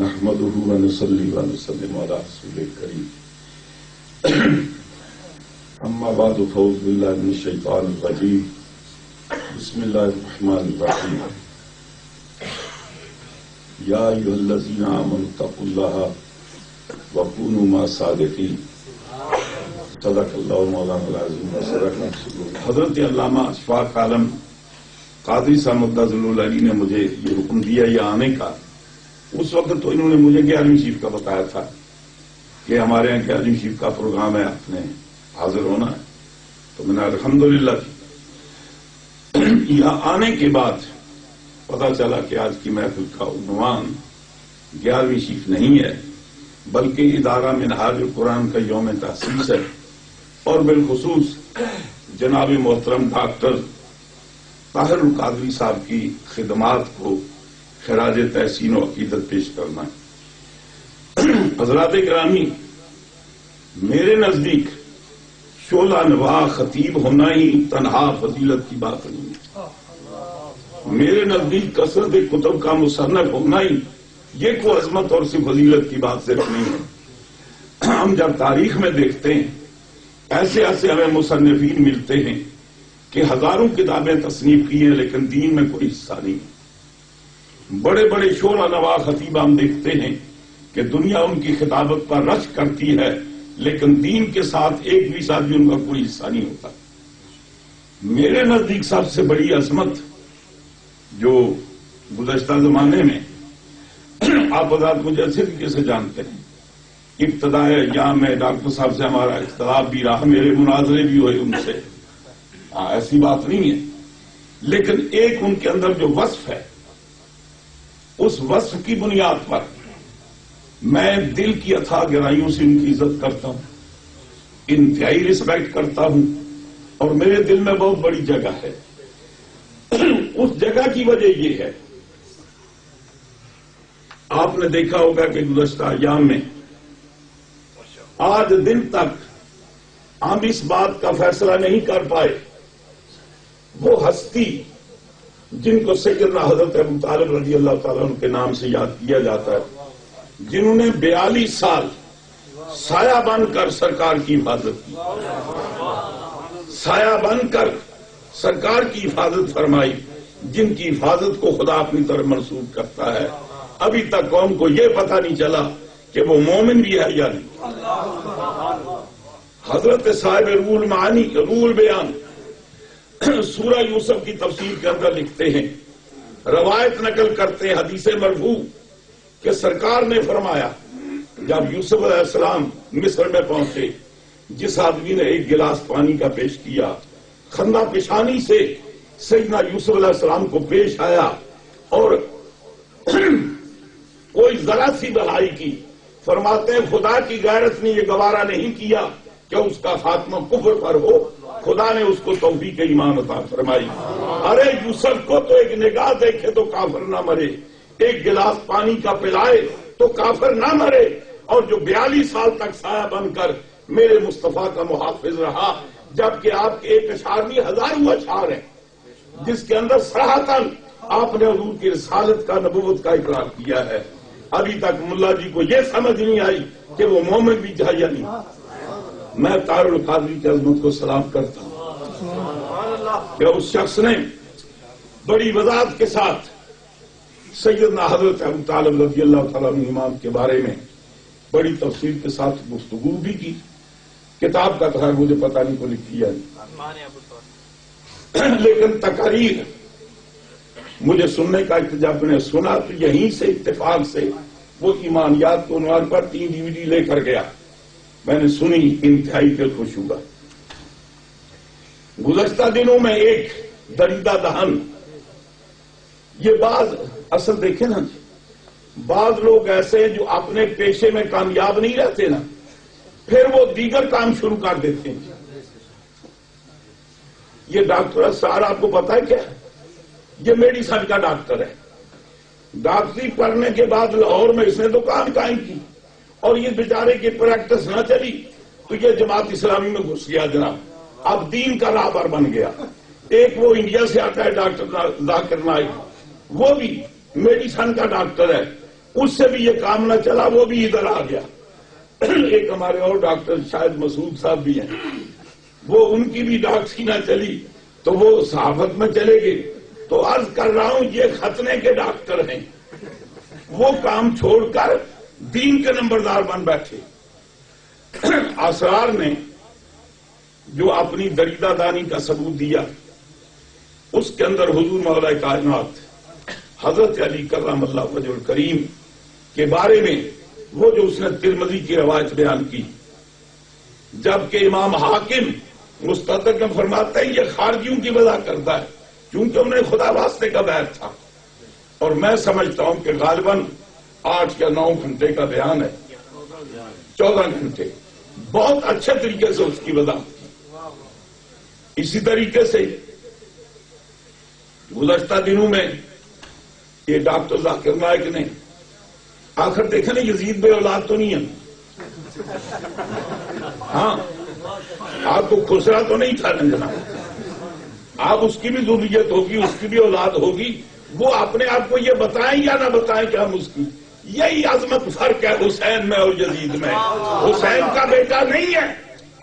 نحمده ونصلي ونسلم على رسوله الكريم اما بعد فاعوذ بالله من الشيطان الرجيم بسم الله الرحمن الرحيم يا ايها الذين امنوا اتقوا الله وكونوا مع الصادقين صدق اللہ مولانا العظیم وصدق رسولہ۔ حضرت علامہ اشفاق عالم قادری صاحب مدظل علی نے مجھے یہ حکم دیا یہ آنے کا۔ اس وقت تو انہوں نے مجھے 11ویں شریف کا بتایا تھا کہ ہمارے یہاں 11ویں شریف کا پروگرام ہے، آپ نے حاضر ہونا ہے، تو میں نے الحمدللہ یہاں آنے کے بعد پتا چلا کہ آج کی محفل کا عنوان 11ویں شریف نہیں ہے بلکہ ادارہ منہاج القرآن کا یوم تاسیس ہے، اور بالخصوص جناب محترم ڈاکٹر طاہر القادری صاحب کی خدمات کو خراج تحسین و عقیدت پیش کرنا ہے۔ حضرات گرامی، میرے نزدیک شعلہ نواح خطیب ہونا ہی تنہا فضیلت کی بات نہیں ہے۔ میرے نزدیک کثرت کتب کا مصنف ہونا ہی یہ کوئی عظمت اور سی فضیلت کی بات صرف نہیں ہے۔ ہم جب تاریخ میں دیکھتے ہیں ایسے ایسے ہمیں مصنفین ملتے ہیں کہ ہزاروں کتابیں تصنیف کی ہیں لیکن دین میں کوئی حصہ نہیں۔ بڑے بڑے شعلہ نواح خطیب ہم دیکھتے ہیں کہ دنیا ان کی خطابت پر رشک کرتی ہے لیکن دین کے ساتھ ایک بھی ساتھ بھی ان کا کوئی حصہ نہیں ہوتا۔ میرے نزدیک سب سے بڑی عظمت جو گزشتہ زمانے میں آپ حضرات مجھے اچھے طریقے سے جانتے ہیں، ابتدائے ایام میں ڈاکٹر صاحب سے ہمارا اختلاف بھی رہا، میرے مناظرے بھی ہوئے ان سے، ایسی بات نہیں ہے، لیکن ایک ان کے اندر جو وصف ہے اس وصف کی بنیاد پر میں دل کی اتھاہ گہرائیوں سے ان کی عزت کرتا ہوں، انتہائی رسپیکٹ کرتا ہوں، اور میرے دل میں بہت بڑی جگہ ہے۔ اس جگہ کی وجہ یہ ہے، آپ نے دیکھا ہوگا کہ گزشتہ ایام میں آج دن تک ہم اس بات کا فیصلہ نہیں کر پائے وہ ہستی جن کو سیدنا حضرت ابو طالب رضی اللہ تعالیٰ عنہ کے نام سے یاد کیا جاتا ہے، جنہوں نے 42 سال سایہ بن کر سرکار کی حفاظت کی، سایہ بن کر سرکار کی حفاظت فرمائی، جن کی حفاظت کو خدا اپنی طرف منسوب کرتا ہے۔ ابھی تک قوم کو یہ پتہ نہیں چلا کہ وہ مومن بھی ہے یا نہیں۔ حضرت صاحب روح المعانی روح البیان سورہ یوسف کی تفسیر کے اندر لکھتے ہیں، روایت نقل کرتے ہیں حدیث مرفوع کہ سرکار نے فرمایا جب یوسف علیہ السلام مصر میں پہنچے، جس آدمی نے ایک گلاس پانی کا پیش کیا، خندہ پیشانی سے سیدنا یوسف علیہ السلام کو پیش آیا اور کوئی ذرا سی بھلائی کی، فرماتے ہیں خدا کی غیرت نے یہ گوارا نہیں کیا کہ اس کا خاتمہ کفر پر ہو، خدا نے اس کو توفیق ایمان عطا فرمائی۔ ارے یوسف کو تو ایک نگاہ دیکھے تو کافر نہ مرے، ایک گلاس پانی کا پلائے تو کافر نہ مرے، اور جو 42 سال تک سایہ بن کر میرے مصطفیٰ کا محافظ رہا، جبکہ آپ کے ایک اشعار نہیں ہزاروں اشعار ہیں جس کے اندر صراحتاً آپ نے حضور کی رسالت کا نبوت کا اقرار کیا ہے۔ ابھی تک ملا جی کو یہ سمجھ نہیں آئی کہ وہ مومن بھی تھا یا نہیں۔ میں طاہر القادری کی عظمت کو سلام کرتا ہوں کہ اس شخص نے بڑی وضاحت کے ساتھ سیدنا حضرت ابو طالب رضی اللہ تعالیٰ عنہ امام کے بارے میں بڑی تفصیل کے ساتھ گفتگو بھی کی۔ کتاب کا تو مجھے پتہ نہیں کو لکھی ہے، لیکن تقاریر مجھے سننے کا جب نے سنا تو یہیں سے اتفاق سے وہ ایمانیات کے عنوان پر 3 DVD لے کر گیا، میں نے سنی، انتہائی دل خوش ہوا۔ گزشتہ دنوں میں ایک دریدہ دہن، یہ بعض اصل دیکھیں نا، بعض لوگ ایسے جو اپنے پیشے میں کامیاب نہیں رہتے نا، پھر وہ دیگر کام شروع کر دیتے ہیں۔ یہ ڈاکٹر اسرار آپ کو پتا ہے کیا ہے؟ یہ میڈیسن کا ڈاکٹر ہے۔ ڈاکٹری پڑھنے کے بعد لاہور میں اس نے دکان قائم کی، اور یہ بیچارے کی پریکٹس نہ چلی تو یہ جماعت اسلامی میں گھس گیا جناب، اب دین کا راہبر بن گیا۔ ایک وہ انڈیا سے آتا ہے ڈاکٹر ذاکر نائک، وہ بھی میڈیسن کا ڈاکٹر ہے، اس سے بھی یہ کام نہ چلا، وہ بھی ادھر آ گیا۔ ایک ہمارے اور ڈاکٹر شاید مسعود صاحب بھی ہیں، وہ ان کی بھی ڈاکٹری نہ چلی تو وہ صحافت میں چلے گئے۔ تو عرض کر رہا ہوں یہ ختنے کے ڈاکٹر ہیں، وہ کام چھوڑ کر دین کے نمبردار بن بیٹھے۔ اسرار نے جو اپنی دریدہ دانی کا ثبوت دیا، اس کے اندر حضور مولا کائنات حضرت علی کرم اللہ وجہ الکریم کے بارے میں وہ جو اس نے ترمذی کی روایت بیان کی، جبکہ امام حاکم مستدرک میں فرماتا ہے یہ خارجیوں کی وجہ کرتا ہے، کیونکہ انہیں خدا واسطے کا بیعت تھا۔ اور میں سمجھتا ہوں کہ غالباً 8 یا 9 گھنٹے کا بیان ہے، 14 گھنٹے، بہت اچھے طریقے سے اس کی وضاحت کی۔ اسی طریقے سے گزشتہ دنوں میں یہ ڈاکٹر ذاکر نائک نے آخر دیکھا نا یزید بے اولاد تو نہیں ہے، ہاں آپ کو خسرا تو نہیں تھا جناب، آپ اس کی بھی ضروریت ہوگی، اس کی بھی اولاد ہوگی، وہ اپنے آپ کو یہ بتائیں یا نہ بتائیں کہ ہم اس کی، یہی عظمت فرق ہے حسین میں اور یزید میں۔ حسین کا بیٹا نہیں ہے،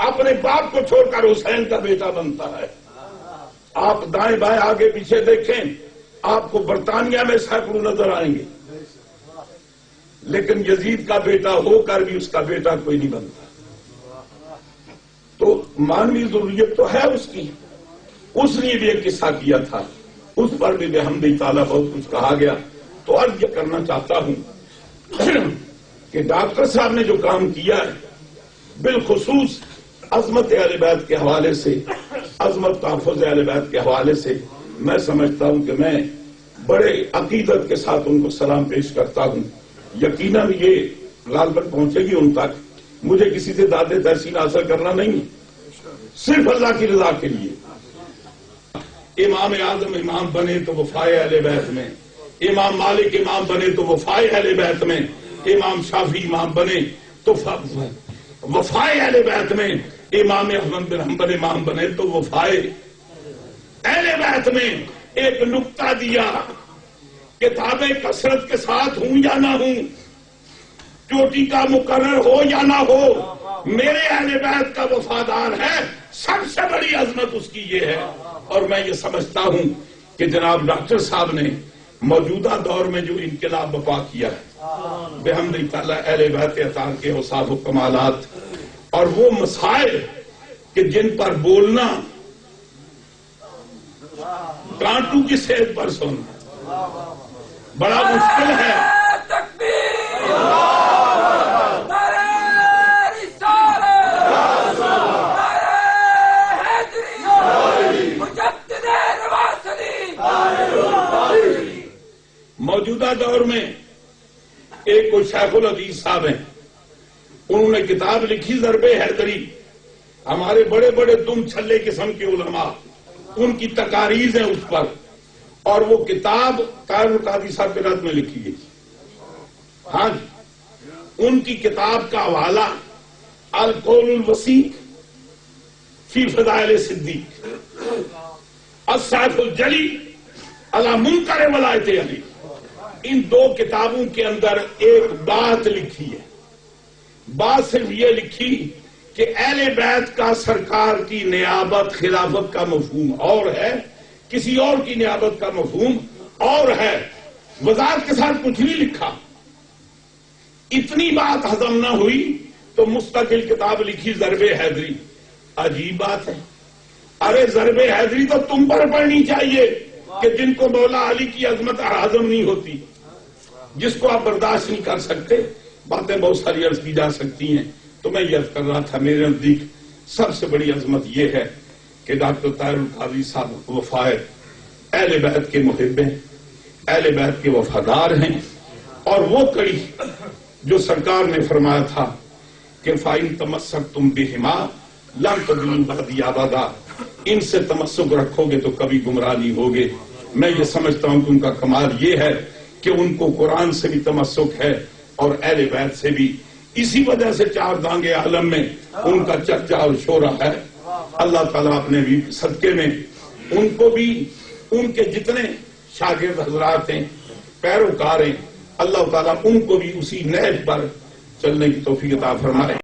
اپنے باپ کو چھوڑ کر حسین کا بیٹا بنتا ہے۔ آپ دائیں بائیں آگے پیچھے دیکھیں، آپ کو برطانیہ میں سینکڑوں نظر آئیں گے، لیکن یزید کا بیٹا ہو کر بھی اس کا بیٹا کوئی نہیں بنتا۔ تو مانوی ضروریت تو ہے اس کی، اس نے بھی ایک قصہ کیا تھا، اس پر بھی بحمد تعالیٰ بہت کچھ کہا گیا۔ تو عرض یہ کرنا چاہتا ہوں کہ ڈاکٹر صاحب نے جو کام کیا ہے، بالخصوص عظمت اہل بیت کے حوالے سے، عظمت تحفظ اہل بیت کے حوالے سے، میں سمجھتا ہوں کہ میں بڑے عقیدت کے ساتھ ان کو سلام پیش کرتا ہوں۔ یقیناً یہ غالباً پہنچے گی ان تک، مجھے کسی سے داد تحسین حاصل کرنا نہیں، صرف اللہ کی رضا کے لیے۔ امام اعظم امام بنے تو وفائے اہل بیت میں، امام مالک امام بنے تو وفائے اہل بیت میں، امام شافعی امام بنے تو وفائے اہل بیت میں، امام احمد بن حنبل امام بنے تو وفائے اہل بیت میں۔ ایک نقطہ دیا، کتابیں کثرت کے ساتھ ہوں یا نہ ہوں، چوٹی کا مقرر ہو یا نہ ہو، میرے اہل بیت کا وفادار ہے، سب سے بڑی عظمت اس کی یہ ہے۔ اور میں یہ سمجھتا ہوں کہ جناب ڈاکٹر صاحب نے موجودہ دور میں جو انقلاب برپا کیا ہے، بحمد تعالیٰ اہل بیت اطہار کے اوصاف و کمالات اور وہ مسائل کہ جن پر بولنا کانٹوں کی صحت پر سونا بڑا مشکل ہے۔ موجودہ دور میں ایک کوئی شیخ الحدیث صاحب ہیں، انہوں نے کتاب لکھی ضرب حیدری، ہمارے بڑے بڑے دم چھلے قسم کے علماء ان کی تقاریر ہیں اس پر، اور وہ کتاب طاہر القادری صاحب کے رد میں لکھی گئی۔ ہاں ان کی کتاب کا حوالہ القول الوسیع فی فضائل صدیق، السیف الجلی علی منکر ولایت علی، ان 2 کتابوں کے اندر ایک بات لکھی ہے۔ بات صرف یہ لکھی کہ اہل بیت کا سرکار کی نیابت خلافت کا مفہوم اور ہے، کسی اور کی نیابت کا مفہوم اور ہے، وضاحت کے ساتھ کچھ نہیں لکھا۔ اتنی بات ہضم نہ ہوئی تو مستقل کتاب لکھی ضرب حیدری۔ عجیب بات ہے، ارے ضرب حیدری تو تم پر پڑھنی چاہیے کہ جن کو مولا علی کی عظمت ہضم نہیں ہوتی، جس کو آپ برداشت نہیں کر سکتے۔ باتیں بہت ساری عرض کی جا سکتی ہیں، تو میں یہ عرض کر رہا تھا میرے نزدیک سب سے بڑی عظمت یہ ہے کہ ڈاکٹر طاہر القادری صاحب وفائے اہل بیت کے محب ہیں، اہل بیت کے وفادار ہیں، اور وہ کڑی جو سرکار نے فرمایا تھا کہ فَإِن تَمَسَّكْتُمْ بِهِمَا لَن تَضِلُّوا بَعْدِي أَبَدًا، ان سے تمسک رکھو گے تو کبھی گمراہ نہیں ہوگے۔ میں یہ سمجھتا ہوں کہ ان کا کمال یہ ہے کہ ان کو قرآن سے بھی تمسک ہے اور اہل بیت سے بھی، اسی وجہ سے 4 دانگے عالم میں ان کا چرچا اور شورا ہے۔ اللہ تعالیٰ اپنے بھی صدقے میں ان کو بھی، ان کے جتنے شاگرد حضرات ہیں، پیروکار ہیں، اللہ تعالیٰ ان کو بھی اسی نہج پر چلنے کی توفیق عطا فرمائے.